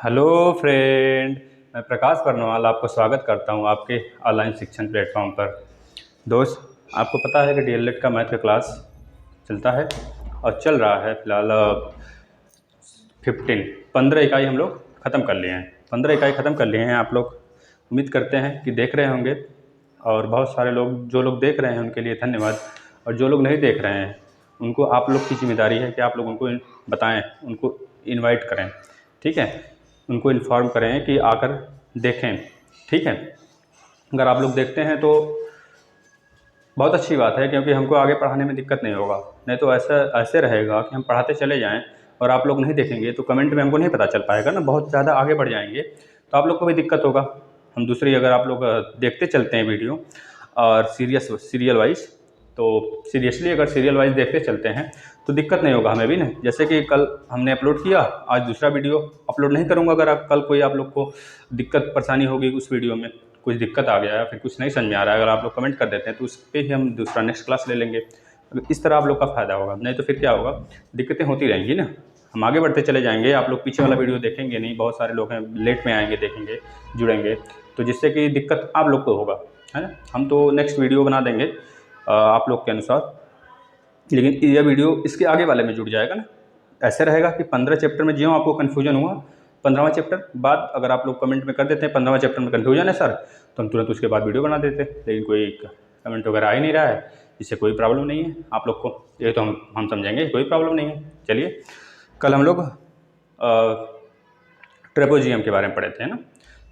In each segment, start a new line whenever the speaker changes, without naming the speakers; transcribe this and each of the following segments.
Hello friend, मैं प्रकाश बरनवाल आपको स्वागत करता हूं आपके ऑनलाइन शिक्षण प्लेटफॉर्म पर। दोस्त, आपको पता है कि डीएलएड का मैथ का क्लास चलता है और चल रहा है फिलहाल 15 इकाई हम लोग ख़त्म कर लिए हैं। 15 इकाई ख़त्म कर लिए हैं। आप लोग उम्मीद करते हैं कि देख रहे होंगे, और बहुत सारे लोग जो लोग देख रहे हैं उनके लिए धन्यवाद, और जो लोग नहीं देख रहे हैं उनको आप लोग की जिम्मेदारी है कि आप लोग उनको बताएं, उनको इनवाइट करें, ठीक है, उनको इन्फॉर्म करें कि आकर देखें, ठीक है। अगर आप लोग देखते हैं तो बहुत अच्छी बात है, क्योंकि हमको आगे पढ़ाने में दिक्कत नहीं होगा। नहीं तो ऐसे रहेगा कि हम पढ़ाते चले जाएं और आप लोग नहीं देखेंगे तो कमेंट में हमको नहीं पता चल पाएगा ना, बहुत ज़्यादा आगे बढ़ जाएंगे तो आप लोग को भी दिक्कत होगा। हम दूसरी, अगर आप लोग देखते चलते हैं वीडियो और सीरियल वाइज, तो सीरियसली अगर सीरियल वाइज देखते चलते हैं तो दिक्कत नहीं होगा हमें भी ना। जैसे कि कल हमने अपलोड किया, आज दूसरा वीडियो अपलोड नहीं करूँगा। अगर कल कोई आप लोग को दिक्कत परेशानी होगी, उस वीडियो में कुछ दिक्कत आ गया है, फिर कुछ नहीं समझ में आ रहा है, अगर आप लोग कमेंट कर देते हैं तो उस पर ही हम दूसरा नेक्स्ट क्लास ले लेंगे। इस तरह आप लोग का फ़ायदा होगा। नहीं तो फिर क्या होगा, दिक्कतें होती रहेंगी ना। हम आगे बढ़ते चले जाएंगे, आप लोग पीछे वाला वीडियो देखेंगे नहीं। बहुत सारे लोग हैं लेट में आएंगे, देखेंगे, जुड़ेंगे, तो जिससे कि दिक्कत आप लोग को होगा, है ना। हम तो नेक्स्ट वीडियो बना देंगे आप लोग के अनुसार, लेकिन यह वीडियो इसके आगे वाले में जुड़ जाएगा ना। ऐसे रहेगा कि 15 चैप्टर में ज्यों आपको कन्फ्यूजन हुआ, 15वां चैप्टर बाद अगर आप लोग कमेंट में कर देते हैं 15वां चैप्टर में कन्फ्यूजन है सर, तो हम तुरंत उसके बाद वीडियो बना देते। लेकिन कोई कमेंट वगैरह आ ही नहीं रहा है, इससे कोई प्रॉब्लम नहीं है आप लोग को, ये तो हम समझेंगे कोई प्रॉब्लम नहीं है। चलिए, कल हम लोग ट्रेपेजियम के बारे में पढ़े थे ना,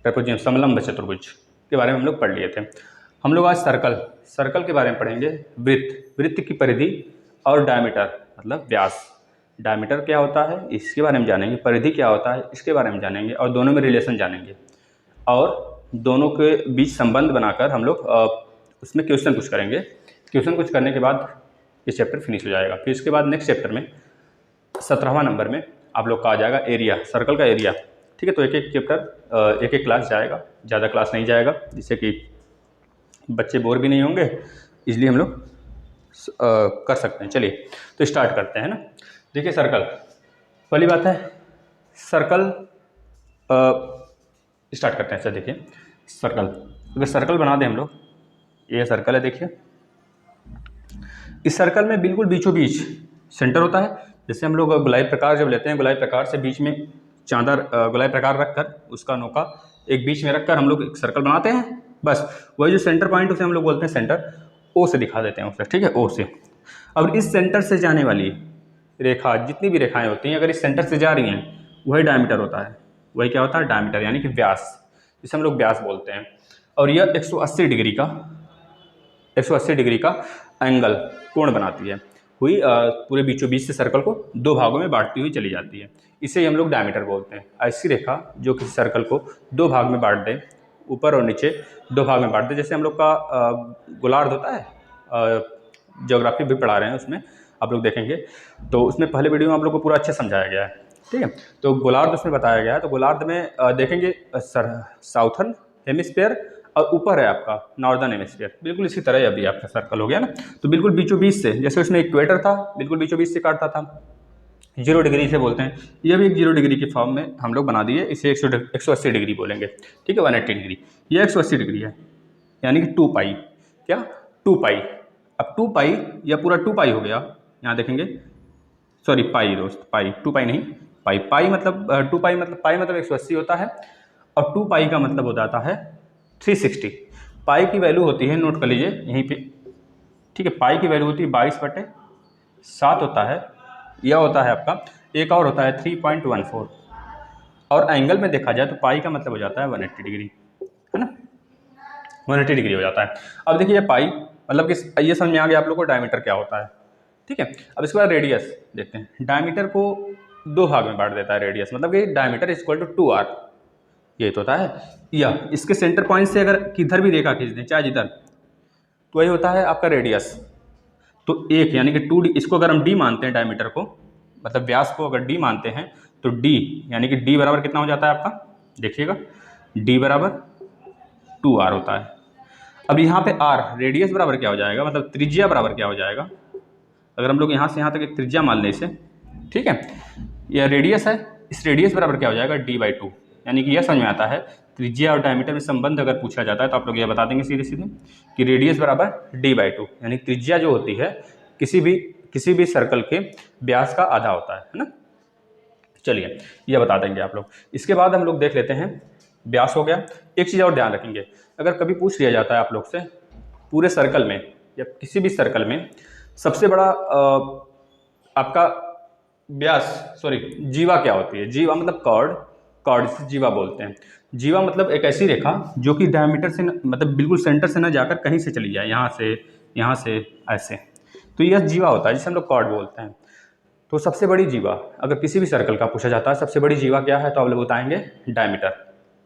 ट्रेपेजियम समलंब चतुर्भुज के बारे में हम लोग पढ़ लिए थे। हम लोग आज सर्कल के बारे में पढ़ेंगे। वृत्त की परिधि और डायमीटर मतलब व्यास। डायमीटर क्या होता है इसके बारे में जानेंगे, परिधि क्या होता है इसके बारे में जानेंगे, और दोनों में रिलेशन जानेंगे, और दोनों के बीच संबंध बनाकर हम लोग उसमें क्वेश्चन कुछ करेंगे। क्वेश्चन कुछ करने के बाद ये चैप्टर फिनिश हो जाएगा। फिर इसके बाद नेक्स्ट चैप्टर में 17वां नंबर में आप लोग का आ जाएगा एरिया, सर्कल का एरिया, ठीक है। तो एक एक चैप्टर एक एक क्लास जाएगा, ज़्यादा क्लास नहीं जाएगा, जिससे कि बच्चे बोर भी नहीं होंगे, इसलिए हम लोग कर सकते हैं। चलिए तो स्टार्ट करते हैं ना। देखिए, सर्कल, पहली बात है सर्कल स्टार्ट करते हैं। अच्छा देखिए, सर्कल, अगर सर्कल बना दें हम लोग, ये सर्कल है, देखिए इस सर्कल में बिल्कुल बीचों बीच सेंटर होता है। जैसे हम लोग गोलाई प्रकार जब लेते हैं, गोलाई प्रकार से बीच में चांदर गोलाई प्रकार रखकर उसका नोका एक बीच में रखकर हम लोग एक सर्कल बनाते हैं। बस वही जो सेंटर पॉइंट उसे हम लोग बोलते हैं सेंटर, ओ से दिखा देते हैं उसे, ठीक है, ओ से। अब इस सेंटर से जाने वाली रेखा, जितनी भी रेखाएं होती हैं, अगर इस सेंटर से जा रही हैं, वही डायमीटर होता है। वही क्या होता है, डायमीटर, यानी कि व्यास, जिसे हम लोग व्यास बोलते हैं। और यह 180 डिग्री का एंगल, कोण बनाती है हुई, पूरे बीचों बीच से सर्कल को दो भागों में बांटती हुई चली जाती है। इसे ही हम लोग डायमीटर बोलते हैं। ऐसी रेखा जो किसी सर्कल को दो भाग में बांट दे, ऊपर और नीचे दो भाग में बांट दे। जैसे हम लोग का गोलार्ध होता है, ज्योग्राफी भी पढ़ा रहे हैं, उसमें आप लोग देखेंगे तो उसमें पहले वीडियो में आप लोग को पूरा अच्छा समझाया गया है, ठीक है। तो गोलार्ध उसमें बताया गया है। तो गोलार्ध में देखेंगे साउथर्न हेमिस्फीयर और ऊपर है आपका नॉर्दर्न हेमिस्फीयर। बिल्कुल इसी तरह अभी आपका सर्कल हो गया ना। तो बिल्कुल बीचों बीच से, जैसे उसमें इक्वेटर था, बिल्कुल बीचों बीच से काटता था, 0 डिग्री से बोलते हैं। ये भी एक 0 डिग्री के फॉर्म में हम लोग बना दिए, इसे 180 डिग्री बोलेंगे, ठीक है, 180 डिग्री। ये 180 डिग्री है, यानी कि 2 पाई, क्या 2 पाई। अब 2 पाई या पूरा 2 पाई हो गया, यहाँ देखेंगे, सॉरी पाई दोस्त, पाई, 2 पाई नहीं, पाई। पाई मतलब 2 पाई मतलब, पाई मतलब 180 होता है, और 2 पाई का मतलब हो जाता है 360। पाई की वैल्यू होती है, नोट कर लीजिए यहीं पे, ठीक है, पाई की वैल्यू होती है 22/7 होता है। यह होता है आपका, एक और होता है 3.14, और एंगल में देखा जाए तो पाई का मतलब हो जाता है 180 डिग्री, है ना, 180 डिग्री हो जाता है। अब देखिए, ये पाई मतलब कि ये समझ में आ गया आप लोग को डायमीटर क्या होता है, ठीक है। अब इसके बाद रेडियस देखते हैं। डायमीटर को दो भाग में बांट देता है रेडियस, मतलब कि डायमीटर इक्वल टू 2r, ये तो होता है। या इसके सेंटर पॉइंट से अगर किधर भी रेखा खींच दें, चाहे जिधर, तो वही होता है आपका रेडियस। तो एक यानी कि 2d, इसको अगर हम d मानते हैं, डायमीटर को मतलब व्यास को अगर d मानते हैं, तो d यानी कि d बराबर कितना हो जाता है आपका, देखिएगा, d बराबर 2r होता है। अब यहाँ पे r रेडियस बराबर क्या हो जाएगा, मतलब त्रिज्या बराबर क्या हो जाएगा। अगर हम लोग यहाँ से यहाँ तक एक त्रिज्या मान लें इसे, ठीक है, यह रेडियस है, इस रेडियस बराबर क्या हो जाएगा, d/2। यानी कि यह समझ में आता है त्रिज्या और डायमीटर में संबंध अगर पूछा जाता है तो आप लोग यह बता देंगे सीधे सीधे कि रेडियस बराबर d/2, यानी त्रिज्या जो होती है किसी भी सर्कल के व्यास का आधा होता है ना। चलिए यह बता देंगे आप लोग। इसके बाद हम लोग देख लेते हैं, व्यास हो गया। एक चीज़ और ध्यान रखेंगे, अगर कभी पूछ लिया जाता है आप लोग से पूरे सर्कल में या किसी भी सर्कल में सबसे बड़ा आपका जीवा क्या होती है। जीवा मतलब कॉर्ड से जीवा बोलते हैं। जीवा मतलब एक ऐसी रेखा जो कि डायमीटर से मतलब बिल्कुल सेंटर से न जाकर कहीं से चली जाए, यहाँ से ऐसे, तो यह जीवा होता है जिसे हम लोग कॉर्ड बोलते हैं। तो सबसे बड़ी जीवा अगर किसी भी सर्कल का पूछा जाता है सबसे बड़ी जीवा क्या है, तो आप लोग बताएंगे डायमीटर।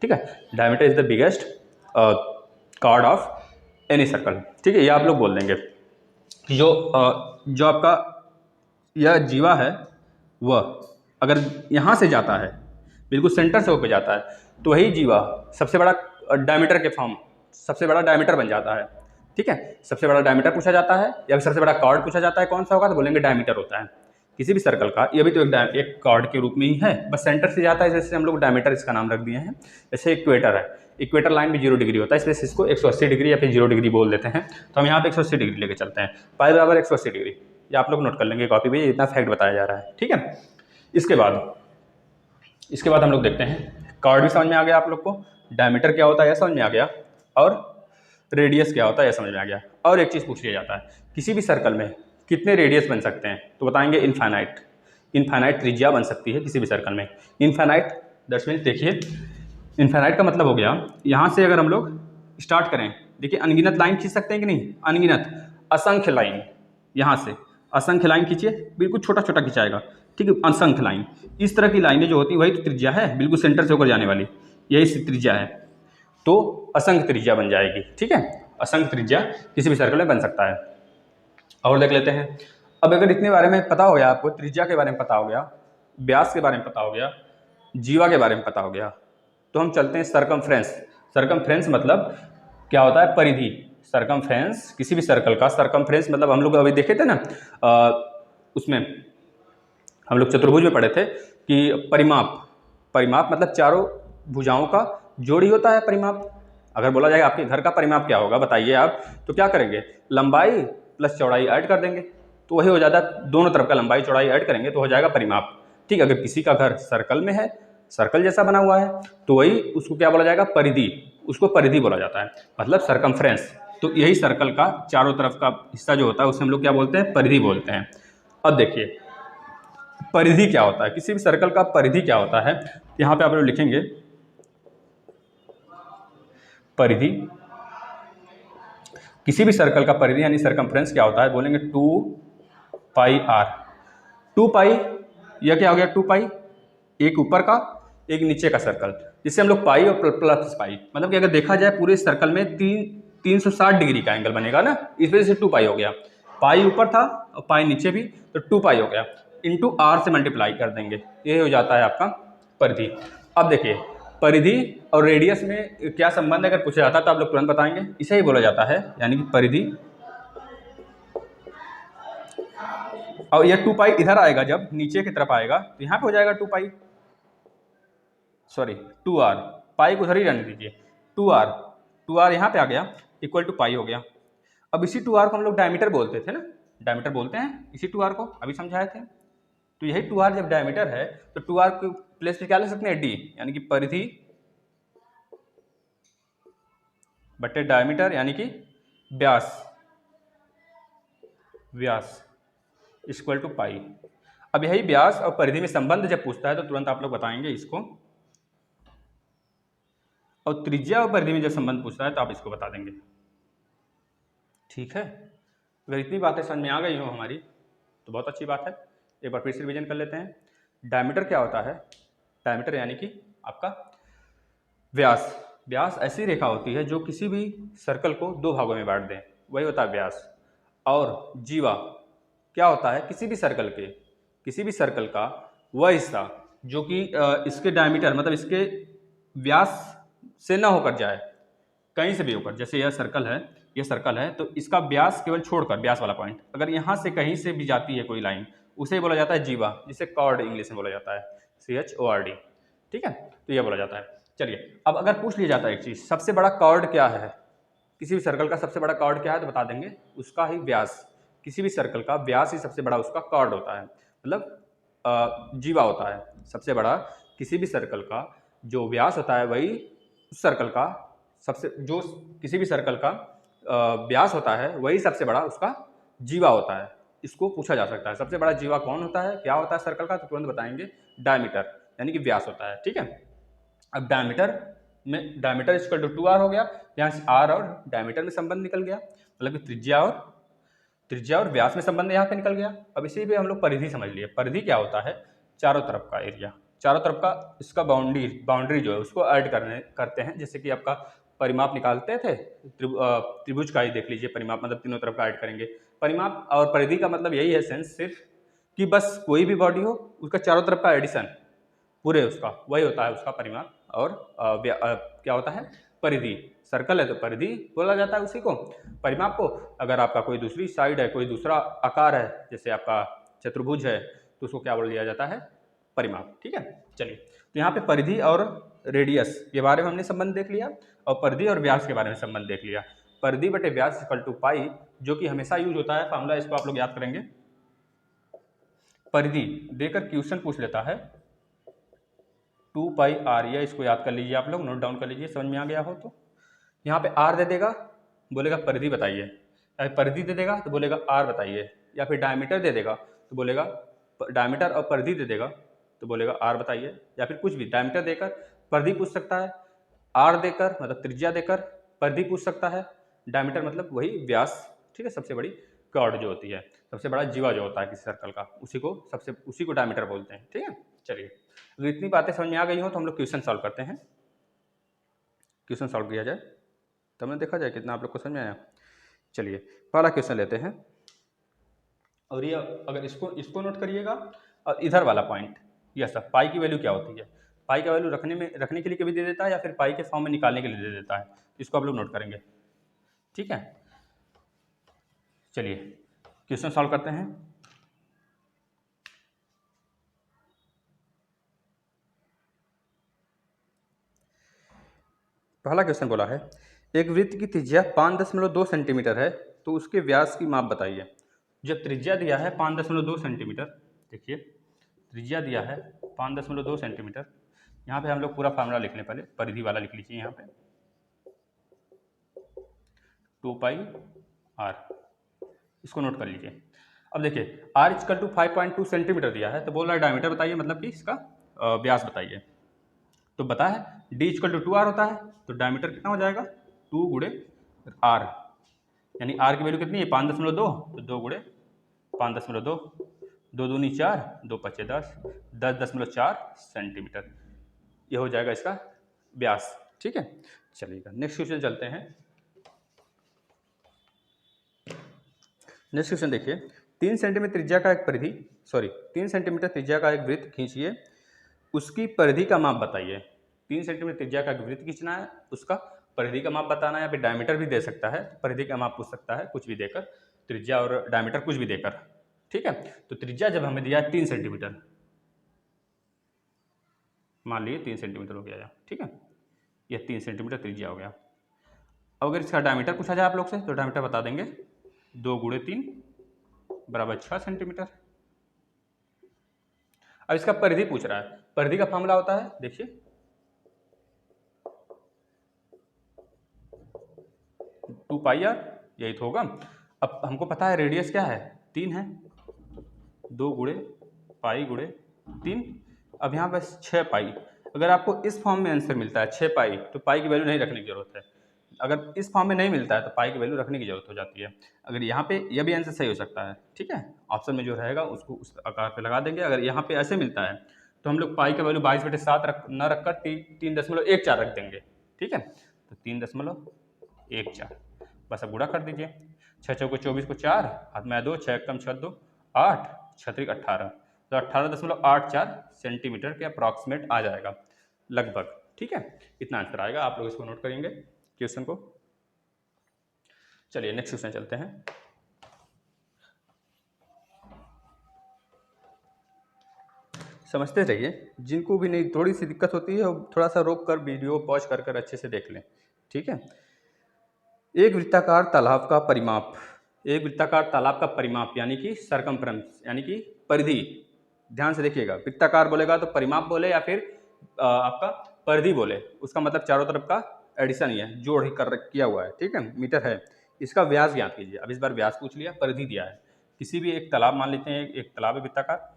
ठीक है, diameter is the biggest chord of any circle. ठीक है, ये आप लोग बोल देंगे। जो आपका यह जीवा है वह अगर यहाँ से जाता है, बिल्कुल सेंटर से होकर जाता है, तो वही जीवा सबसे बड़ा डायमीटर के फॉर्म, सबसे बड़ा डायमीटर बन जाता है। ठीक है, सबसे बड़ा डायमीटर पूछा जाता है या सबसे बड़ा कॉर्ड पूछा जाता है, कौन सा होगा, तो बोलेंगे डायमीटर होता है किसी भी सर्कल का। ये भी तो एक कॉर्ड के रूप में ही है, बस सेंटर से जाता है, जैसे हम लोग डायमीटर इसका नाम रख दिए हैं। जैसे इक्वेटर है, इक्वेटर लाइन भी 0 डिग्री होता है, इसलिए इसको 180 डिग्री या फिर 0 डिग्री बोल देते हैं। तो हम यहाँ पे 180 डिग्री लेके चलते हैं, पाई बराबर 180 डिग्री। ये आप लोग नोट कर लेंगे कॉपी पे, इतना फैक्ट बताया जा रहा है। ठीक है, इसके बाद हम लोग देखते हैं, कॉर्ड भी समझ में आ गया आप लोग को, डायमीटर क्या होता है यह समझ में आ गया, और रेडियस क्या होता है यह समझ में आ गया। और एक चीज़ पूछ लिया जाता है, किसी भी सर्कल में कितने रेडियस बन सकते हैं, तो बताएंगे इनफाइनाइट त्रिज्या बन सकती है किसी भी सर्कल में। इनफाइनाइट दैट्स मीन्स, देखिए इनफाइनाइट का मतलब हो गया, यहाँ से अगर हम लोग स्टार्ट करें, देखिए अनगिनत लाइन खींच सकते हैं कि नहीं, अनगिनत असंख्य लाइन, यहाँ से असंख्य लाइन खींचिए, बिल्कुल छोटा छोटा खिंचाएगा। ठीक है, असंख्य लाइन, इस तरह की लाइनें जो होती हैं वही तो त्रिज्या है, बिल्कुल सेंटर से होकर जाने वाली, यही त्रिज्या है, तो असंख्य त्रिज्या बन जाएगी। ठीक है, असंख्य त्रिज्या किसी भी सर्कल में बन सकता है। और देख लेते हैं, अब अगर इतने बारे में पता हो गया आपको, त्रिज्या के बारे में पता हो गया, व्यास के बारे में पता हो गया, जीवा के बारे में पता हो गया, तो हम चलते हैं सरकमफ्रेंस। सरकमफ्रेंस मतलब क्या होता है, परिधि। सरकमफ्रेंस किसी भी सर्कल का सरकमफ्रेंस मतलब हम लोग अभी देखे थे ना, उसमें हम लोग चतुर्भुज में पढ़े थे कि परिमाप मतलब चारों भुजाओं का जोड़ी होता है परिमाप। अगर बोला जाएगा आपके घर का परिमाप क्या होगा बताइए आप, तो क्या करेंगे, लंबाई प्लस चौड़ाई ऐड कर देंगे, तो वही हो जाता है, दोनों तरफ का लंबाई चौड़ाई ऐड करेंगे तो हो जाएगा परिमाप। ठीक, अगर किसी का घर सर्कल में है, सर्कल जैसा बना हुआ है, तो वही उसको क्या बोला जाएगा, परिधि, उसको परिधि बोला जाता है, मतलब सरकमफ्रेंस। तो यही सर्कल का चारों तरफ का हिस्सा जो होता है उसे हम लोग क्या बोलते हैं, परिधि बोलते हैं। अब देखिए परिधि क्या होता है, किसी भी सर्कल का परिधि क्या होता है, यहाँ पे आप लोग लिखेंगे परिधि, किसी भी सर्कल का परिधि यानी सरकमफ्रेंस क्या होता है, बोलेंगे 2πr। 2π यह क्या हो गया, 2π एक ऊपर का एक नीचे का सर्कल, जिससे हम लोग पाई और प्लस पाई, मतलब कि अगर देखा जाए पूरे सर्कल में 360 डिग्री का एंगल बनेगा ना, इस वजह से 2π हो गया। पाई ऊपर था और पाई नीचे भी, तो 2π हो गया, इंटू r से मल्टीप्लाई कर देंगे, ये हो जाता है आपका परिधि। अब देखिए परिधि और रेडियस में क्या संबंध अगर पूछा जाता है तो आप लोग तुरंत बताएंगे, इसे ही बोला जाता है, यानी कि परिधि। और यह 2π इधर आएगा, जब नीचे की तरफ आएगा तो यहाँ पे हो जाएगा 2π, सॉरी 2r, पाई को उधर ही रहने दीजिए, 2r यहाँ पे आ गया, इक्वल टू पाई हो गया। अब इसी 2r को हम लोग डायमीटर बोलते थे ना, डायमीटर बोलते हैं इसी 2r को, अभी समझाए थे। तो यही 2r जब डायमीटर है तो 2r के प्लेस पे क्या ले सकते हैं, d, यानी कि परिधि बटे डायमीटर यानी कि व्यास इक्वल टू पाई। अब यही व्यास और परिधि में संबंध जब पूछता है तो तुरंत आप लोग बताएंगे इसको, और त्रिज्या और परिधि में जब संबंध पूछता है तो आप इसको बता देंगे। ठीक है, अगर इतनी बातें समझ में आ गई हो हमारी तो बहुत अच्छी बात है। एक बार फिर से रिवीजन कर लेते हैं। डायमीटर क्या होता है, डायमीटर यानी कि आपका व्यास ऐसी रेखा होती है जो किसी भी सर्कल को दो भागों में बांट दें, वही होता है व्यास। और जीवा क्या होता है, किसी भी सर्कल का वह हिस्सा जो कि इसके डायमीटर मतलब इसके व्यास से ना होकर जाए, कहीं से भी होकर, जैसे यह सर्कल है तो इसका व्यास केवल छोड़कर, व्यास वाला पॉइंट अगर यहाँ से कहीं से भी जाती है कोई लाइन, उसे बोला जाता है जीवा, जिसे कॉर्ड इंग्लिश में बोला जाता है, CHORD। ठीक है, तो यह बोला जाता है। चलिए अब अगर पूछ लिया जाता है एक चीज़, सबसे बड़ा कॉर्ड क्या है, किसी भी सर्कल का सबसे बड़ा कॉर्ड क्या है, तो बता देंगे उसका ही व्यास। किसी भी सर्कल का व्यास ही सबसे बड़ा उसका कॉर्ड होता है, मतलब जीवा होता है। सबसे बड़ा किसी भी सर्कल का जो व्यास होता है वही उस सर्कल का सबसे, जो किसी भी सर्कल का व्यास होता है वही सबसे बड़ा उसका जीवा होता है। इसको पूछा जा सकता है सबसे बड़ा जीवा कौन होता है, क्या होता है सर्कल का, तो तुरंत बताएंगे डायमीटर, यानी कि व्यास होता है। ठीक है, अब डायमीटर में डायमीटर इक्वल टू 2r हो गया, यहाँ से r और डायमीटर में संबंध निकल गया, मतलब कि त्रिज्या और व्यास में संबंध यहाँ पे निकल गया। अब इसी पे हम लोग परिधि समझ लिए। परिधि क्या होता है, चारों तरफ का एरिया, चारों तरफ का इसका बाउंड्री जो है उसको ऐड करते हैं। जैसे कि आपका परिमाप निकालते थे, त्रिभुज का ही देख लीजिए, परिमाप मतलब तीनों तरफ का ऐड करेंगे। परिमाप और परिधि का मतलब यही है सेंस सिर्फ कि बस कोई भी बॉडी हो उसका चारों तरफ का एडिशन पूरे उसका वही होता है उसका परिमाप। और क्या होता है, परिधि। सर्कल है तो परिधि बोला जाता है उसी को, परिमाप को। अगर आपका कोई दूसरी साइड है, कोई दूसरा आकार है, जैसे आपका चतुर्भुज है, तो उसको क्या बोल दिया जाता है, परिमाप। ठीक है, चलिए तो यहाँ पे परिधि और रेडियस के बारे में हमने संबंध देख लिया, और परिधि और व्यास के बारे में संबंध देख लिया। परिधि बटे व्यास इक्वल टू पाई, जो कि हमेशा यूज होता है फार्मूला, इसको आप लोग याद करेंगे। परिधि देकर क्वेश्चन पूछ लेता है 2 पाई आर, या इसको याद कर लीजिए आप लोग, नोट डाउन कर लीजिए, समझ में आ गया हो तो। यहाँ पे आर दे देगा, बोलेगा परिधि बताइए, या परिधि दे देगा तो बोलेगा आर बताइए, या फिर डायमीटर दे देगा तो बोलेगा डायमीटर, और परिधि दे देगा तो बोलेगा आर बताइए, या फिर कुछ भी डायमीटर देकर परिधि पूछ सकता है, आर देकर मतलब त्रिज्या देकर परिधि पूछ सकता है, डायमीटर मतलब वही व्यास। ठीक है, सबसे बड़ी कॉर्ड जो होती है, सबसे बड़ा जीवा जो होता है किसी सर्कल का, उसी को डायमीटर बोलते हैं। ठीक है, चलिए अगर इतनी बातें समझ में आ गई हो तो हम लोग क्वेश्चन सॉल्व करते हैं। क्वेश्चन सॉल्व किया जाए तब में देखा जाए कितना आप लोग को समझ में आया। चलिए पहला क्वेश्चन लेते हैं, और ये अगर इसको नोट करिएगा, और इधर वाला पॉइंट, यह सब पाई की वैल्यू क्या होती है, पाई का वैल्यू रखने के लिए कभी दे देता है, या फिर पाई के फॉर्म में निकालने के लिए दे देता है, इसको आप लोग नोट करेंगे। ठीक है, चलिए क्वेश्चन सॉल्व करते हैं। पहला क्वेश्चन बोला है, एक वृत्त की त्रिज्या 5.2 सेंटीमीटर है, तो उसके व्यास की माप बताइए। जब त्रिज्या दिया है 5.2 सेंटीमीटर, देखिए त्रिज्या दिया है 5.2 सेंटीमीटर, यहाँ पे हम लोग पूरा फार्मूला लिख लें, पहले परिधि वाला लिख लीजिए, यहाँ पे 2 पाई आर, इसको नोट कर लीजिए। अब देखिए आर इक्वल टू 5.2 सेंटीमीटर दिया है, तो बोल रहा है डायमीटर बताइए, मतलब कि इसका व्यास बताइए। तो बता है डी इक्वल टू 2 आर होता है, तो डायमीटर कितना हो जाएगा 2 गुणे आर, यानी आर की वैल्यू कितनी है 5.2, तो 2 गुणे 5.2, 2 दूनी 4, 2 पचे 10, 10.4 सेंटीमीटर, ये हो जाएगा इसका व्यास। ठीक है, चलिएगा नेक्स्ट क्वेश्चन चलते हैं। नेक्स्ट क्वेश्चन देखिए, 3 सेंटीमीटर त्रिज्या का एक परिधि, 3 सेंटीमीटर त्रिज्या का एक वृत्त खींचिए, उसकी परिधि का माप बताइए। 3 सेंटीमीटर त्रिज्या का वृत्त खींचना है, उसका परिधि का माप बताना है, या फिर डायमीटर भी दे सकता है, परिधि का माप पूछ सकता है, कुछ भी देकर, त्रिज्या और डायमीटर कुछ भी देकर। ठीक है, तो त्रिज्या जब हमें दिया है 3 सेंटीमीटर, मान लीजिए 3 सेंटीमीटर हो गया, ठीक है, यह 3 सेंटीमीटर त्रिज्या हो गया। अब अगर इसका डायमीटर पूछा जाए आप लोग से, तो डायमीटर बता देंगे 2 गुणे 3 बराबर 6 सेंटीमीटर। अब इसका परिधि पूछ रहा है, परिधि का फॉर्मूला होता है, देखिए 2 पाई आर, यही तो होगा। अब हमको पता है रेडियस क्या है, 3 है, 2 गुणे पाई गुणे 3, अब यहाँ बस 6 पाई। अगर आपको इस फॉर्म में आंसर मिलता है 6 पाई, तो पाई की वैल्यू नहीं रखने की जरूरत है। अगर इस फॉर्म में नहीं मिलता है तो पाई की वैल्यू रखने की जरूरत हो जाती है। अगर यहाँ पे यह भी आंसर सही हो सकता है, ठीक है, ऑप्शन में जो रहेगा उसको उस आकार पे लगा देंगे। अगर यहाँ पे ऐसे मिलता है तो हम लोग पाई का वैल्यू 22/7 न रखकर 3.14 रख देंगे। ठीक है, तो 3.14, बस अब गुणा कर दीजिए, 6 चौको 24 को 4, हाथ में 2, 6 कम 6 2 8, 6 18, तो 18.84 सेंटीमीटर के अप्रॉक्सीमेट आ जाएगा लगभग। ठीक है, इतना आंसर आएगा, आप लोग इसको नोट करेंगे क्वेश्चन को। चलिए नेक्स्ट क्वेश्चन चलते हैं। समझते रहिए, जिनको भी नहीं थोड़ी सी दिक्कत होती है वो थोड़ा सा रोक कर वीडियो पॉज कर कर अच्छे से देख लें, ठीक है। एक वृत्ताकार तालाब का परिमाप, एक वृत्ताकार तालाब का परिमाप यानी कि सरकमफ्रेंस यानी कि परिधि, ध्यान से देखिएगा, वृत्ताकार बोलेगा तो परिमाप बोले या फिर आपका परिधि बोले, उसका मतलब चारों तरफ का एडिशन ही है, जोड़ ही कर किया हुआ है, ठीक है, मीटर है। इसका व्यास ज्ञात कीजिए। अब इस बार व्यास पूछ लिया, परिधि दिया है। किसी भी एक तालाब मान लेते हैं, एक तालाब है वृत्ताकार,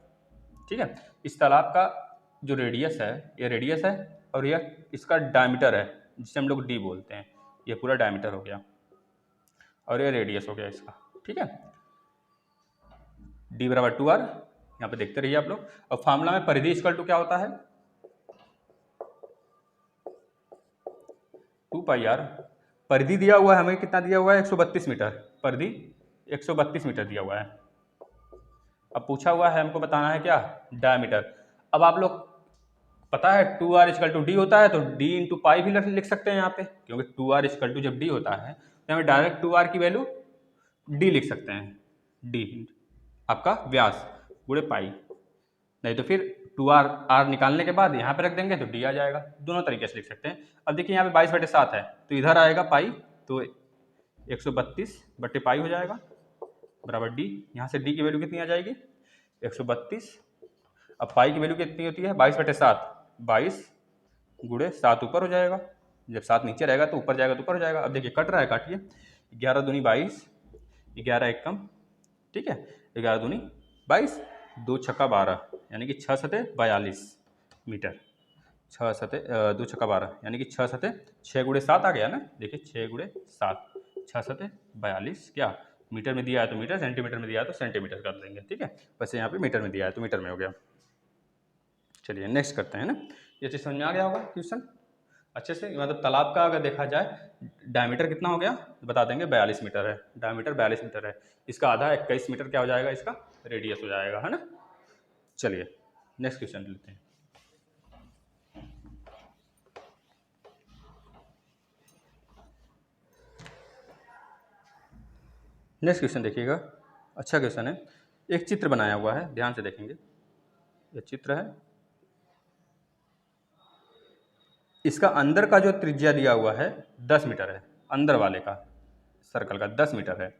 ठीक है। इस तालाब का जो रेडियस है, ये रेडियस है और यह इसका डायमीटर है जिसे हम लोग डी बोलते हैं, ये पूरा डायमीटर हो गया और ये रेडियस हो गया इसका, ठीक है। डी बराबर 2r, यहाँ पे देखते रहिए आप लोग। और फार्मूला में परिधि इक्वल टू क्या होता है, 2πr। परिधि दिया हुआ है हमें, कितना दिया हुआ है, 132 मीटर, परिधि 132 मीटर दिया हुआ है। अब पूछा हुआ है हमको बताना है क्या, डायमीटर। अब आप लोग पता है 2r इक्वल टू डी होता है, तो d इंटू पाई भी लिख सकते हैं यहाँ पे, क्योंकि 2r इक्वल टू जब d होता है तो हमें डायरेक्ट 2r की वैल्यू d लिख सकते हैं, d आपका व्यास गुणे पाई, नहीं तो फिर 2r r निकालने के बाद यहाँ पे रख देंगे तो d आ जाएगा। दोनों तरीके से लिख सकते हैं। अब देखिए यहाँ पे 22/7 है तो इधर आएगा पाई, तो 132/पाई हो जाएगा बराबर d। यहाँ से d की वैल्यू कितनी आ जाएगी, 132। अब पाई की वैल्यू कितनी होती है, 22/7, 22 गुणे 7 ऊपर हो जाएगा, जब 7 नीचे रहेगा तो ऊपर जाएगा तो ऊपर हो जाएगा। अब देखिए कट रहा है, काटिए, 11 दूनी 22, 11 एक कम, ठीक है, 11 दूनी 22, 2 छक्का 12 यानी कि 6 सते 42 मीटर, 6 सते 2 छक्का 12 यानी कि 6 सते 6 गुणे 7 आ गया ना, देखिए 6 गुणे 7, 6 सते 42, क्या मीटर में दिया है तो मीटर, सेंटीमीटर में दिया है तो सेंटीमीटर कर देंगे, ठीक है। वैसे यहाँ पे मीटर में दिया है तो मीटर में हो गया। चलिए नेक्स्ट करते हैं ना, ये चीज़ समझ में आ गया होगा क्वेश्चन अच्छे से। मतलब तालाब का अगर देखा जाए डायमीटर कितना हो गया तो बता देंगे 42 मीटर है, डायमीटर 42 मीटर है, इसका आधा 21 मीटर क्या हो जाएगा, इसका रेडियस हो जाएगा, है ना। चलिए नेक्स्ट क्वेश्चन लेते हैं। नेक्स्ट क्वेश्चन देखिएगा, अच्छा क्वेश्चन है। एक चित्र बनाया हुआ है, ध्यान से देखेंगे, यह चित्र है, इसका अंदर का जो त्रिज्या दिया हुआ है 10 मीटर है, अंदर वाले का सर्कल का 10 मीटर है,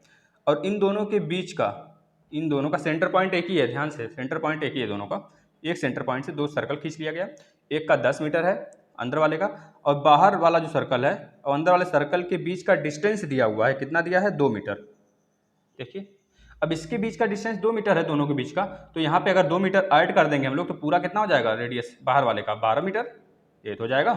और इन दोनों के बीच का, इन दोनों का सेंटर पॉइंट एक ही है, ध्यान से, सेंटर पॉइंट एक ही है दोनों का। एक सेंटर पॉइंट से दो सर्कल खींच लिया गया, एक का 10 मीटर है अंदर वाले का, और बाहर वाला जो सर्कल है और अंदर वाले सर्कल के बीच का डिस्टेंस दिया हुआ है, कितना दिया है, 2 मीटर। देखिए अब इसके बीच का डिस्टेंस 2 मीटर है दोनों के बीच का, तो यहाँ पे अगर 2 मीटर ऐड कर देंगे हम लोग तो पूरा कितना हो जाएगा रेडियस बाहर वाले का, 12 मीटर, ये तो हो जाएगा।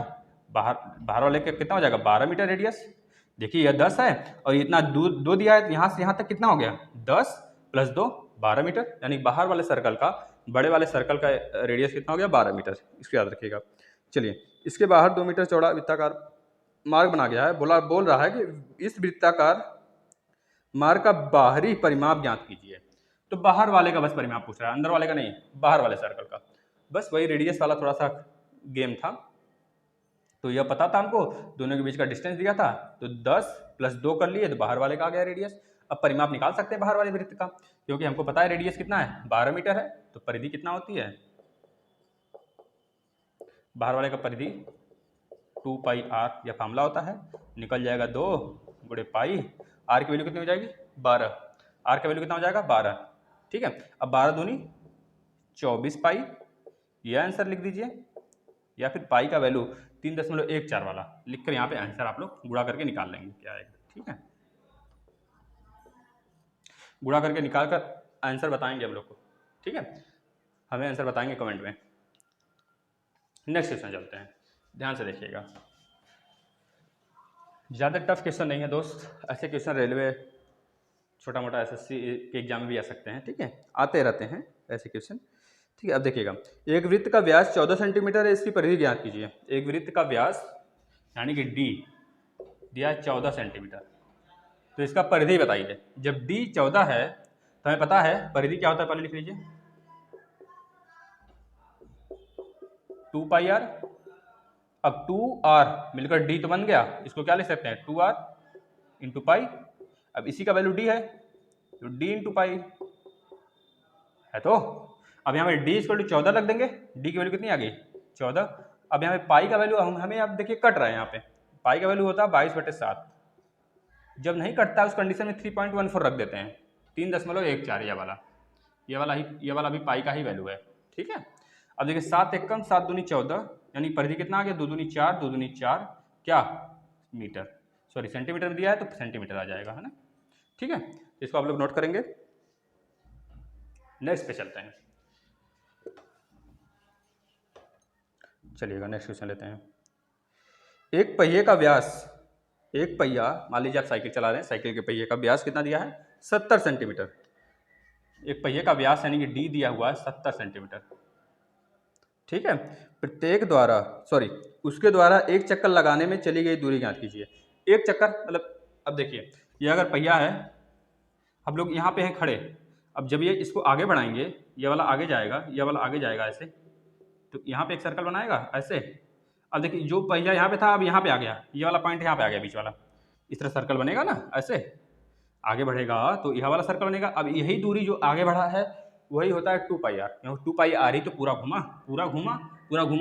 बाहर वाले का कितना हो जाएगा, 12 मीटर रेडियस। देखिए यह 10 है और इतना दो दिया है, यहाँ से यहाँ तक कितना हो गया, 10 + 2 12 मीटर, यानी बाहर वाले सर्कल का, बड़े वाले सर्कल का रेडियस कितना हो गया, 12 मीटर, इसको याद रखिएगा। चलिए इसके बाहर 2 मीटर चौड़ा वृत्ताकार मार्ग बना गया है, बोल रहा है कि इस वृत्ताकार मार्ग का बाहरी परिमाप ज्ञात कीजिए। तो बाहर वाले का बस परिमाप पूछ रहा है, अंदर वाले का नहीं, बाहर वाले सर्कल का, बस वही रेडियस वाला थोड़ा सा गेम था। तो यह पता था हमको, दोनों के बीच का डिस्टेंस दिया था, तो 10 + 2 कर लिए तो बाहर वाले का आ गया रेडियस। अब परिमाप निकाल सकते हैं बाहर वाले वृत्त का, क्योंकि हमको पता है रेडियस कितना है, 12 मीटर है, तो परिधि कितना होती है, बाहर वाले का परिधि 2πr, यह फार्मूला होता है, निकल जाएगा 2 गुणे पाई, r की वैल्यू कितनी हो जाएगी, 12, r का वैल्यू कितना हो जाएगा, 12, ठीक है। अब 12 दूनी 24 पाई, यह आंसर लिख दीजिए, या फिर पाई का वैल्यू 3.14 वाला लिखकर यहाँ पे आंसर आप लोग गुणा करके निकाल लेंगे क्या आएगा, ठीक है। गुणा करके निकाल कर आंसर बताएंगे हम लोग को, ठीक है, हमें आंसर बताएंगे कमेंट में। नेक्स्ट क्वेश्चन चलते हैं, ध्यान से देखिएगा, ज़्यादा टफ क्वेश्चन नहीं है दोस्त, ऐसे क्वेश्चन रेलवे छोटा मोटा एसएससी के एग्जाम में भी आ सकते हैं, ठीक है, आते रहते हैं ऐसे क्वेश्चन, ठीक है। अब देखिएगा, एक वृत्त का व्यास 14 सेंटीमीटर है, इसकी परिधि ज्ञात कीजिए। एक वृत्त का व्यास यानी कि डी दिया है 14 सेंटीमीटर, तो इसका परिधि बताइए। जब डी 14 है तो हमें पता है परिधि क्या होता है, पहले लिख लीजिए 2πr। अब 2r मिलकर d तो बन गया, इसको क्या लिख सकते हैं, 2r × पाई। अब इसी का वैल्यू d है तो d × पाई है, तो अब यहाँ पे डी इक्वल टू 14 रख देंगे, डी की वैल्यू कितनी आ गई 14। अब यहाँ पे पाई का वैल्यू हमें अब देखिए कट रहा है, यहाँ पे पाई का वैल्यू होता है 22/7। जब नहीं कटता उस कंडीशन में 3.14 रख देते हैं, 3.14 ये वाला भी पाई का ही वैल्यू है, ठीक है। अब देखिए 7 एक कम 7 दूनी 14, यानी परिधि कितना आ गया 2 दूनी 4, 2 दूनी 4 क्या मीटर, सॉरी सेंटीमीटर में दिया है तो सेंटीमीटर आ जाएगा, है ना, ठीक है। इसको आप लोग नोट करेंगे। नेक्स्ट पे चलते हैं, चलिएगा नेक्स्ट क्वेश्चन लेते हैं। एक पहिए का व्यास, एक पहिया मान लीजिए आप साइकिल चला रहे हैं, साइकिल के पहिए का व्यास कितना दिया है 70 सेंटीमीटर। एक पहिए का व्यास यानी कि डी दिया हुआ है 70 सेंटीमीटर, ठीक है। प्रत्येक द्वारा उसके द्वारा एक चक्कर लगाने में चली गई दूरी ज्ञात कीजिए। एक चक्कर मतलब, अब देखिए ये अगर पहिया है, हम लोग यहाँ पे हैं खड़े, अब जब ये इसको आगे बढ़ाएंगे, ये वाला आगे जाएगा, ये वाला आगे जाएगा ऐसे, तो यहाँ पे एक सर्कल बनाएगा ऐसे। अब देखिए जो पहिया यहाँ पे था अब यहाँ पे आ गया, ये वाला पॉइंट यहाँ पे आ गया बीच वाला, इस तरह सर्कल बनेगा ना, ऐसे आगे बढ़ेगा तो यह वाला सर्कल बनेगा। अब यही दूरी जो आगे बढ़ा है वही होता है 2πr, 2πr ही तो पूरा घुमा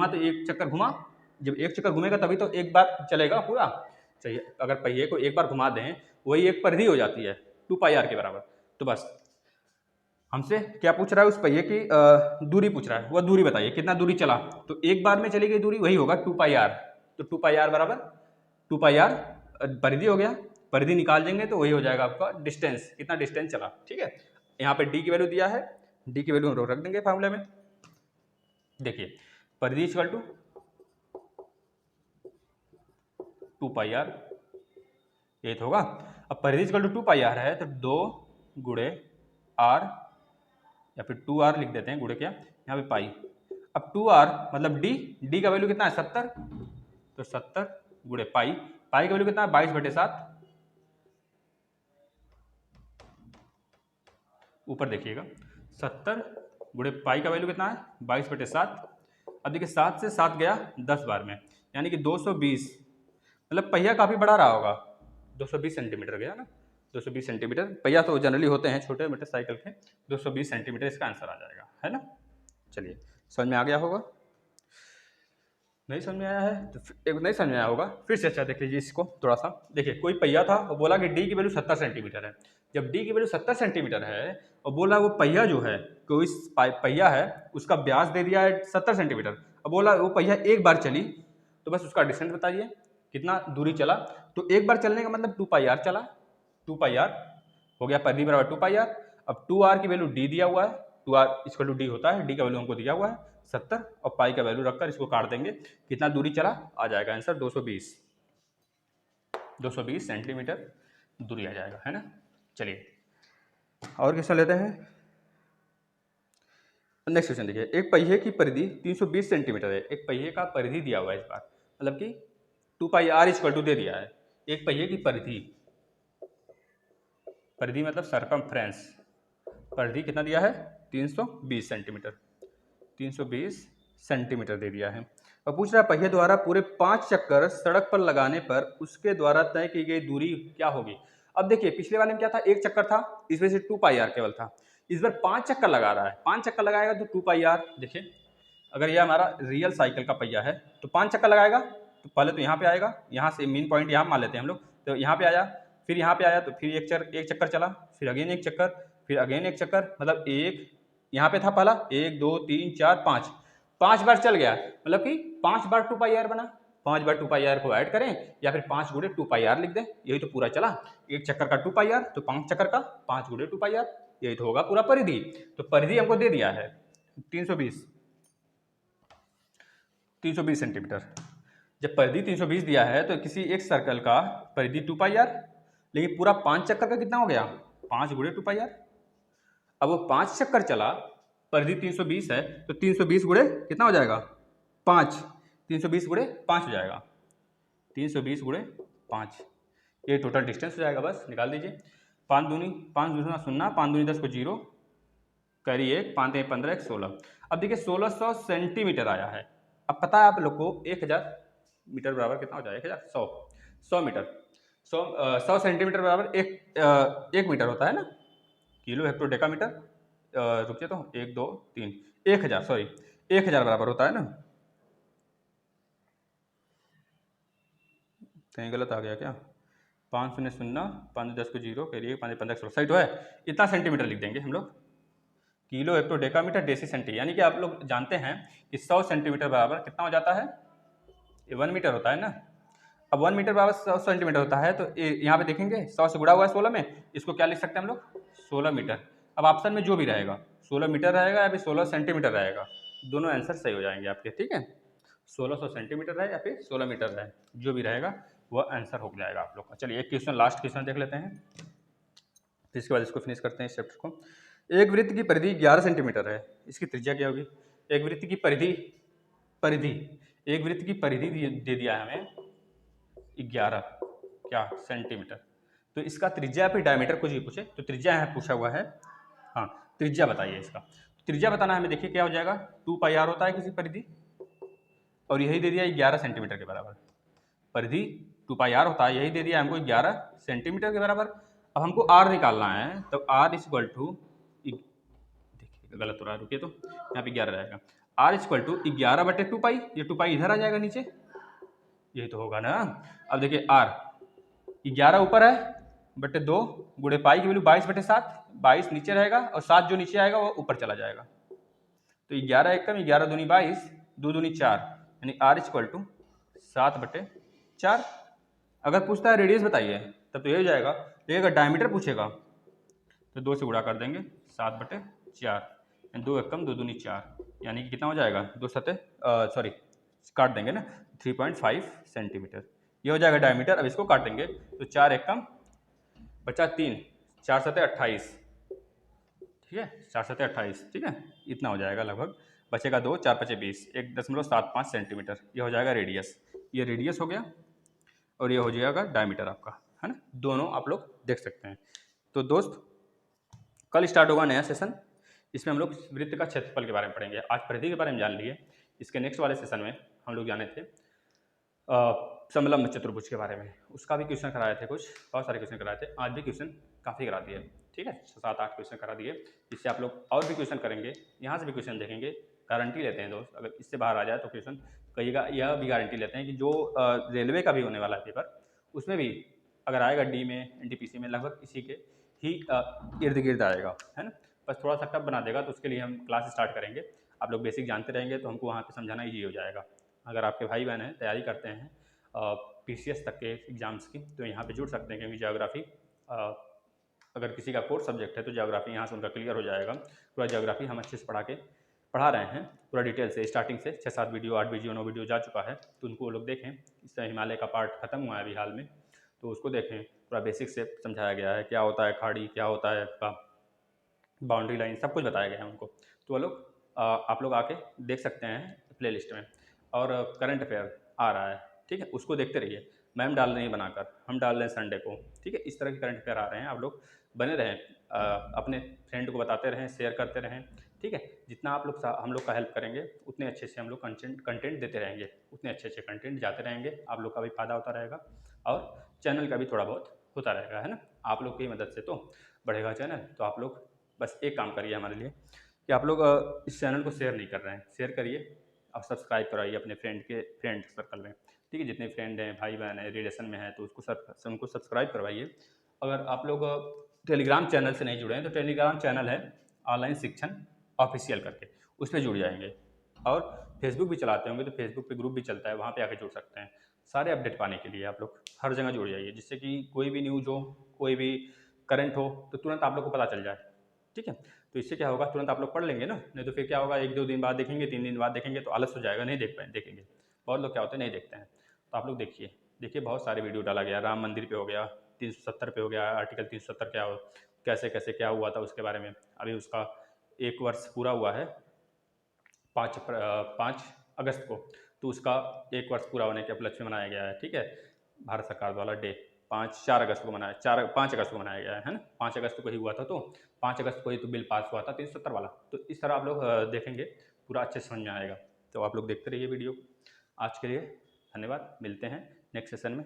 तो एक चक्कर घुमा, जब एक चक्कर घूमेगा तभी तो एक बार चलेगा पूरा। चाहिए अगर पहिए को एक बार घुमा दें वही एक परिधि हो जाती है 2πr के बराबर। तो बस हमसे क्या पूछ रहा है, उस पहिए की दूरी पूछ रहा है, वह दूरी बताइए कितना दूरी चला, तो एक बार में चली गई दूरी वही होगा 2πr, तो 2πr बराबर 2πr परिधि हो गया, परिधि निकाल देंगे तो वही हो जाएगा आपका डिस्टेंस, कितना डिस्टेंस चला, ठीक है। यहाँ पे डी की वैल्यू दिया है, डी की वैल्यू हम लोग रख देंगे फार्मूले में। देखिए परिधि इक्वल टू 2πr, ये तो होगा। अब परिधि इक्वल टू 2πr है तो 2 गुणे r या फिर 2r लिख देते हैं, गुणे क्या यहाँ पे पाई। अब 2r मतलब डी का वैल्यू कितना है 70, तो 70 गुणे पाई का वैल्यू कितना है 22/7। ऊपर देखिएगा 70 गुणे पाई का वैल्यू कितना है 22/7। अब देखिए 7 से 7 गया 10 बार में, यानी कि 220, मतलब पहिया काफ़ी बड़ा रहा होगा, 220 सेंटीमीटर गया ना, 220 सेंटीमीटर। पहिया तो जनरली होते हैं छोटे मोटे साइकिल के, 220 सेंटीमीटर इसका आंसर आ जाएगा, है ना। चलिए समझ में आ गया होगा, नहीं समझ में आया है तो एक नहीं समझ में आया होगा फिर से अच्छा देख लीजिए इसको थोड़ा सा। देखिए कोई पहिया था और बोला कि डी की वैल्यू 70 सेंटीमीटर है, जब डी की वैल्यू 70 सेंटीमीटर है और बोला वो पहिया जो है कोई पहिया है उसका व्यास दे दिया है 70 सेंटीमीटर, अब बोला वो पहिया एक बार चली तो बस उसका डिस्टेंस बताइए कितना दूरी चला, तो एक बार चलने का मतलब 2πr चला, 2πr हो गया, परिधि बराबर 2πr। अब 2r की वैल्यू डी दिया हुआ है, 2r इक्वल टू डी होता है, डी का वैल्यू हमको दिया हुआ है 70 और पाई का वैल्यू रखकर इसको काट देंगे, कितना दूरी चला आ जाएगा आंसर 220 सेंटीमीटर दूरी आ जाएगा, है ना। चलिए और क्वेश्चन लेते हैं। नेक्स्ट क्वेश्चन देखिए, एक पहिए की परिधि 320 सेंटीमीटर है, एक पहिए का परिधि दिया हुआ है इस बार, मतलब कि 2πr इक्वल टू दे दिया है, एक पहिए की परिधि, परिधि मतलब सरकमफ्रेंस, परिधि कितना दिया है 320 सेंटीमीटर, 320 सेंटीमीटर दे दिया है। और पूछ रहा है पहिए द्वारा पूरे 5 चक्कर सड़क पर लगाने पर उसके द्वारा तय की गई दूरी क्या होगी। अब देखिए पिछले वाले में क्या था, एक चक्कर था, इस वजह से 2πr केवल था, इस बार 5 चक्कर लगा रहा है, 5 चक्कर लगाएगा तो 2πr। देखिए अगर ये हमारा रियल साइकिल का पहिया है तो 5 चक्कर लगाएगा तो पहले तो यहाँ पे आएगा, यहाँ से मेन पॉइंट यहाँ मान लेते हैं हम लोग, तो यहाँ पे आया, फिर यहाँ पे आया तो फिर एक चक्कर चला, फिर अगेन एक चक्कर, फिर अगेन एक चक्कर, मतलब एक यहाँ पे था पहला 1 2 3 4 5 बार चल गया, मतलब कि 5 बार 2πr बना, 5 बार 2πr को ऐड करें या फिर 5 गुणे 2πr लिख दें, यही तो पूरा चला, एक चक्कर का 2πr तो 5 चक्कर का 5 गुणे 2πr, यही तो होगा पूरा परिधि। तो परिधि हमको दे दिया है 320 सेंटीमीटर। जब परिधि 320 दिया है तो किसी एक सर्कल का परिधि 2πr, लेकिन पूरा 5 चक्कर का कितना हो गया 5 गुणे 2πr। अब वो 5 चक्कर चला, परिधि 320 है तो 320 गुणे कितना हो जाएगा 5, 320 गुणे 5 हो जाएगा, 320 गुणे 5, ये टोटल डिस्टेंस हो जाएगा, बस निकाल दीजिए। 5 दूनी 5 दूना 0, 5 दूनी 10 को 0, कैरी 1, 5 3 15 1 16। अब देखिए 1600 सेंटीमीटर आया है, अब पता है आप लोग को 1000 मीटर बराबर कितना हो जाएगा 100 मीटर, 100 सेंटीमीटर बराबर एक मीटर होता है ना, किलो हेक्टोडेकामीटर, रुकिए तो 1 2 3 1000, सॉरी 1000 बराबर होता है ना, कहीं गलत आ गया क्या, 500 5 10 को 0 करिए 5 15 16 सही तो है, इतना सेंटीमीटर लिख देंगे हम लोग। Kilo hecto decametre deci centi, यानी कि आप लोग जानते हैं कि 100 सेंटीमीटर बराबर कितना हो जाता है, ये 1 मीटर होता है ना। अब 1 मीटर बराबर 100 सेंटीमीटर होता है, तो यहाँ पे देखेंगे 100 से गुणा हुआ है 16 में, इसको क्या लिख सकते हैं हम लोग, 16 मीटर। अब ऑप्शन में जो भी रहेगा 16 मीटर रहेगा या फिर 16 सेंटीमीटर रहेगा, दोनों आंसर सही हो जाएंगे आपके, ठीक है। 1600 सेंटीमीटर रहे या फिर 16 मीटर रहे, जो भी रहेगा वह आंसर हो जाएगा आप लोग का। चलिए एक क्वेश्चन, लास्ट क्वेश्चन देख लेते हैं, फिर इसके बाद इसको फिनिश करते हैं इस चैप्टर को। एक वृत्त की परिधि 11 सेंटीमीटर है, इसकी त्रिज्या क्या होगी। एक वृत्त की परिधि परिधि एक वृत्त की परिधि दे दिया है हमें 11 क्या सेंटीमीटर, तो इसका त्रिज्या फिर डायमीटर कुछ भी पूछे तो त्रिज्या है पूछा हुआ है, हाँ त्रिज्या बताइए इसका। त्रिज्या बताना है हमें, देखिए क्या हो जाएगा, 2πr होता है किसी परिधि, और यही दे दिया 11 सेंटीमीटर के बराबर, परिधि 2πr होता है, यही दे दिया हमको 11 सेंटीमीटर के बराबर। अब हमको r निकालना है, तो r इक्वल टू, देखिए गलत हो रहा है, रुकिए तो यहाँ पे 11 रहेगा, r इक्वल टू 11/2π, ये 2π इधर आ जाएगा नीचे, यही तो होगा ना। अब देखिए r 11 ऊपर है बटे 2 गुणे पाई की वैल्यू 22/7, 22 नीचे रहेगा और 7 जो नीचे आएगा वो ऊपर चला जाएगा, तो 11 एकम 11 दूनी 22, 2 दूनी 4, यानी r इक्वल टू 7/4। अगर पूछता है रेडियस बताइए तब तो ये हो जाएगा, लेकिन अगर डायमीटर पूछेगा तो 2 से गुणा कर देंगे 7/4, 2 एकम 2 दूनी 4, यानी कि कितना हो जाएगा, 2 सतह सॉरी काट देंगे ना 3.5 सेंटीमीटर, ये हो जाएगा डायमीटर। अब इसको काटेंगे तो 4 एकम बचा 3, 4 सतह 28, ठीक है 4 सतह 28, ठीक है इतना हो जाएगा लगभग, बचेगा 2, 4 5 20, 1.75 सेंटीमीटर, ये हो जाएगा रेडियस, ये रेडियस हो गया और ये हो जाएगा डायमीटर आपका, है ना, दोनों आप लोग देख सकते हैं। तो दोस्त कल स्टार्ट होगा नया सेशन, इसमें हम लोग वृत्त का क्षेत्रफल के बारे में पढ़ेंगे, आज परिधि के बारे में जान लिए, इसके नेक्स्ट वाले सेशन में हम लोग जाने थे समलंब चतुर्भुज के बारे में, उसका भी क्वेश्चन कराए थे, कुछ बहुत सारे क्वेश्चन कराए थे, आज भी क्वेश्चन काफ़ी करा दिए, ठीक है 7-8 क्वेश्चन करा दिए, इससे आप लोग और भी क्वेश्चन करेंगे, यहाँ से भी क्वेश्चन देखेंगे, गारंटी लेते हैं दोस्त, अगर इससे बाहर आ जाए तो क्वेश्चन कहिएगा, यह भी गारंटी लेते हैं कि जो रेलवे का भी होने वाला है पेपर, उसमें भी अगर आएगा डी में NTPC में लगभग इसी के ही इर्द गिर्द आएगा, है ना, बस थोड़ा सा टफ बना देगा, तो उसके लिए हम क्लास स्टार्ट करेंगे, आप लोग बेसिक जानते रहेंगे तो हमको वहाँ पे समझाना ईजी हो जाएगा। अगर आपके भाई बहन हैं तैयारी करते हैं PCS तक के एग्ज़ाम्स की, तो यहाँ पे जुड़ सकते हैं, क्योंकि ज्योग्राफी अगर किसी का कोर्स सब्जेक्ट है तो ज्योग्राफी यहाँ से उनका क्लियर हो जाएगा, पूरा ज्योग्राफी हम अच्छे से पढ़ा रहे हैं पूरा डिटेल से, स्टार्टिंग से 6-7 वीडियो 8 वीडियो 9 वीडियो जा चुका है, तो उनको वो लोग देखें, इससे हिमालय का पार्ट खत्म हुआ है अभी हाल में, तो उसको देखें, पूरा बेसिक से समझाया गया है, क्या होता है खाड़ी, क्या होता है आपका बाउंड्री लाइन, सब कुछ बताया गया है उनको, तो वो लोग आप लोग आके देख सकते हैं प्ले लिस्ट में। और करंट अफेयर आ रहा है, ठीक है उसको देखते रहिए, मैम डाल रही हैं बनाकर, हम डाल रहे हैं संडे को, ठीक है इस तरह के करंट अफेयर आ रहे हैं, आप लोग बने रहें, अपने फ्रेंड को बताते रहें, शेयर करते रहें, ठीक है जितना आप लोग हम लोग का हेल्प करेंगे उतने अच्छे से हम लोग कंटेंट देते रहेंगे, उतने अच्छे अच्छे कंटेंट जाते रहेंगे, आप लोग का भी फायदा होता रहेगा और चैनल का भी थोड़ा बहुत होता रहेगा, है ना, आप लोग की मदद से तो बढ़ेगा चैनल। तो आप लोग बस एक काम करिए हमारे लिए कि आप लोग इस चैनल को शेयर नहीं कर रहे हैं, शेयर करिए और सब्सक्राइब कराइए अपने फ्रेंड सर्कल में, ठीक है जितने फ्रेंड हैं भाई बहन हैं रिलेशन में हैं तो उनको सब्सक्राइब करवाइए। अगर आप लोग टेलीग्राम चैनल से नहीं जुड़े हैं तो टेलीग्राम चैनल है ऑनलाइन शिक्षण ऑफिशियल करके, उस पर जुड़ जाएंगे, और फेसबुक भी चलाते होंगे तो फेसबुक पे ग्रुप भी चलता है, वहाँ पे आके जुड़ सकते हैं, सारे अपडेट पाने के लिए आप लोग हर जगह जुड़ जाइए, जिससे कि कोई भी न्यूज़ हो कोई भी करंट हो तो तुरंत आप लोग को पता चल जाए, ठीक है तो इससे क्या होगा तुरंत आप लोग पढ़ लेंगे ना, नहीं तो फिर क्या होगा 1-2 दिन बाद देखेंगे 3 दिन बाद देखेंगे तो आलस हो जाएगा, नहीं देखेंगे, बहुत लोग क्या होते हैं नहीं देखते हैं, तो आप लोग देखिए बहुत सारे वीडियो डाला गया, राम मंदिर पे हो गया, 370 पे हो गया, आर्टिकल 370 क्या हो, कैसे कैसे क्या हुआ था उसके बारे में, अभी उसका 1 वर्ष पूरा हुआ है 5 अगस्त को, तो उसका 1 वर्ष पूरा होने के उपलक्ष्य में मनाया गया है, ठीक है भारत सरकार द्वारा डे 4 अगस्त को मनाया 5 अगस्त को मनाया गया है ना, 5 अगस्त को ही हुआ था, तो 5 अगस्त को ही तो बिल पास हुआ था 370 वाला, तो इस तरह आप लोग देखेंगे पूरा अच्छे से समझ में आएगा, तो आप लोग देखते रहिए वीडियो। आज के लिए धन्यवाद, मिलते हैं नेक्स्ट सेशन में।